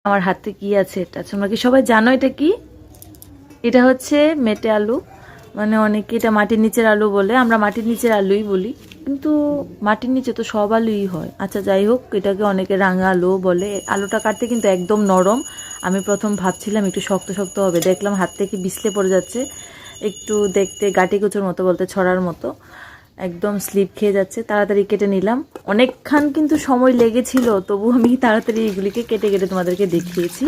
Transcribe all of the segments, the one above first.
আমার হাতে কি আছে এটা তোমরা কি সবাই জানো এটা কি? এটা হচ্ছে মেটে আলু, মানে অনেকে এটা মাটির নিচের আলু বলে, আমরা মাটির নিচের আলুই বলি, কিন্তু মাটির নিচে তো সব আলুই হয়। আচ্ছা যাই হোক, এটাকে অনেকে রাঙা আলু বলে। আলুটা কাটতে কিন্তু একদম নরম। আমি প্রথম ভাবছিলাম একটু শক্ত শক্ত হবে, দেখলাম হাত থেকে বিছলে পড়ে যাচ্ছে, একটু দেখতে গাটি কুচোর মতো, বলতে ছড়ার মতো, একদম স্লিপ খেয়ে যাচ্ছে। তাড়াতাড়ি কেটে নিলাম, অনেকক্ষণ কিন্তু সময় লেগেছিল, তবু আমি তাড়াতাড়ি এগুলিকে কেটে কেটে তোমাদেরকে দেখিয়েছি।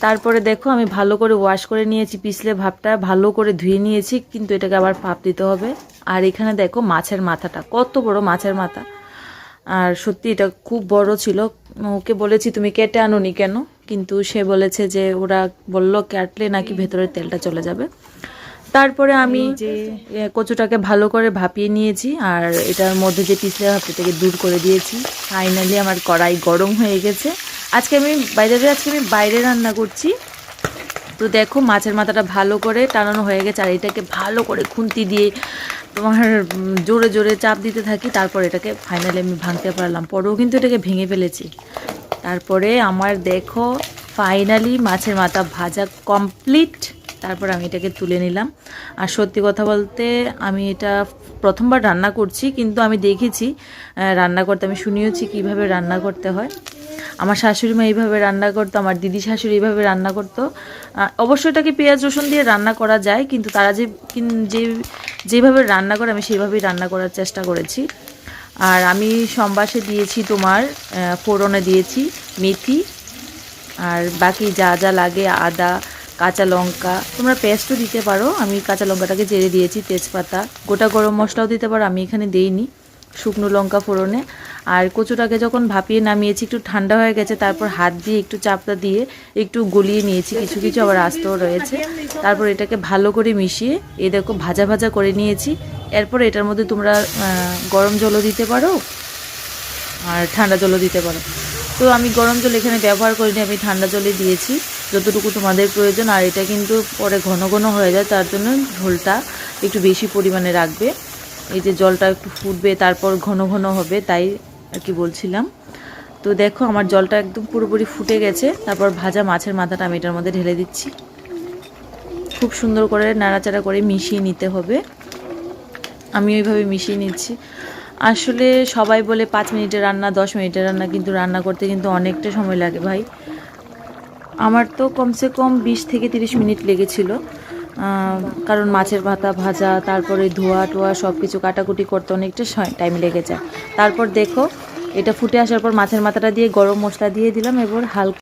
তারপরে দেখো আমি ভালো করে ওয়াশ করে নিয়েছি, পিছলে ভাবটা ভালো করে ধুয়ে নিয়েছি, কিন্তু এটাকে আবার ভাপ দিতে হবে। আর এখানে দেখো মাছের মাথাটা, কত বড় মাছের মাথা, আর সত্যি এটা খুব বড় ছিল। ওকে বলেছি তুমি কেটে আনোনি কেন, কিন্তু সে বলেছে যে ওরা বলল কাটলে নাকি ভেতরের তেলটা চলে যাবে। তারপরে আমি যে কচুটাকে ভালো করে ভাপিয়ে নিয়েছি, আর এটার মধ্যে যে পিছলে ভাবটাকে দূর করে দিয়েছি। ফাইনালি আমার কড়াই গরম হয়ে গেছে। আজকে আমি বাইরে রান্না করছি। তো দেখো মাছের মাথাটা ভালো করে টানানো হয়ে গেছে, আর এটাকে ভালো করে খুন্তি দিয়ে তোমার জোরে জোরে চাপ দিতে থাকি। তারপর এটাকে ফাইনালি আমি ভাঙতে পারলাম, পরেও কিন্তু এটাকে ভেঙে ফেলেছি। তারপরে আমার দেখো ফাইনালি মাছের মাথা ভাজা কমপ্লিট। তারপর আমি এটাকে তুলে নিলাম। আর সত্যি কথা বলতে আমি এটা প্রথমবার রান্না করছি, কিন্তু আমি দেখেছি রান্না করতে, আমি শুনিয়েছি কিভাবে রান্না করতে হয়। আমার শাশুড়ি মা এইভাবে রান্না করতো, আমার দিদি শাশুড়ি এইভাবে রান্না করতো। অবশ্যই এটাকে পেঁয়াজ রসুন দিয়ে রান্না করা যায়, কিন্তু তারা যেভাবে রান্না করে আমি সেইভাবেই রান্না করার চেষ্টা করেছি। আর আমি সম্বাসে দিয়েছি তোমার ফোড়নে দিয়েছি মেথি, আর বাকি যা যা লাগে আদা, কাঁচা লঙ্কা, তোমরা পেস্টও দিতে পারো, আমি কাঁচা লঙ্কাটাকে চেড়ে দিয়েছি, তেজপাতা, গোটা গরম মশলাও দিতে পারো, আমি এখানে দেইনি, শুকনো লঙ্কা ফোড়নে। আর কচুটাকে যখন ভাপিয়ে নামিয়েছি একটু ঠান্ডা হয়ে গেছে, তারপর হাত দিয়ে একটু চাপটা দিয়ে একটু গলিয়ে নিয়েছি, কিছু কিছু আবার আস্তেও রয়েছে। তারপর এটাকে ভালো করে মিশিয়ে এই দেখো ভাজা ভাজা করে নিয়েছি। এরপর এটার মধ্যে তোমরা গরম জলও দিতে পারো আর ঠান্ডা জলও দিতে পারো। তো আমি গরম জল এখানে ব্যবহার করিনি, আমি ঠান্ডা জলে দিয়েছি যতটুকু তোমাদের প্রয়োজন। আর এটা কিন্তু পরে ঘন ঘন হয়ে যায়, তার জন্য ঝোলটা একটু বেশি পরিমাণে রাখবে। এই যে জলটা একটু ফুটবে তারপর ঘন ঘন হবে, তাই আর কি বলছিলাম। তো দেখো আমার জলটা একদম পুরোপুরি ফুটে গেছে। তারপর ভাজা মাছের মাথাটা আমি এটার মধ্যে ঢেলে দিচ্ছি। খুব সুন্দর করে নাড়াচাড়া করে মিশিয়ে নিতে হবে, আমি ওইভাবে মিশিয়ে নিচ্ছি। আসলে সবাই বলে 5 মিনিটের রান্না, 10 মিনিটের রান্না, কিন্তু রান্না করতে কিন্তু অনেকটা সময় লাগে ভাই। আমার তো কমসে কম 20 থেকে 30 মিনিট লেগেছিল, কারণ মাছের মাথা ভাজা, তারপরে ধোয়া টোয়া সব কিছু কাটাকুটি করতে অনেকটা টাইম লেগে যায়। তারপর দেখো এটা ফুটে আসার পর মাছের মাথাটা দিয়ে গরম মশলা দিয়ে দিলাম, এবার হালকা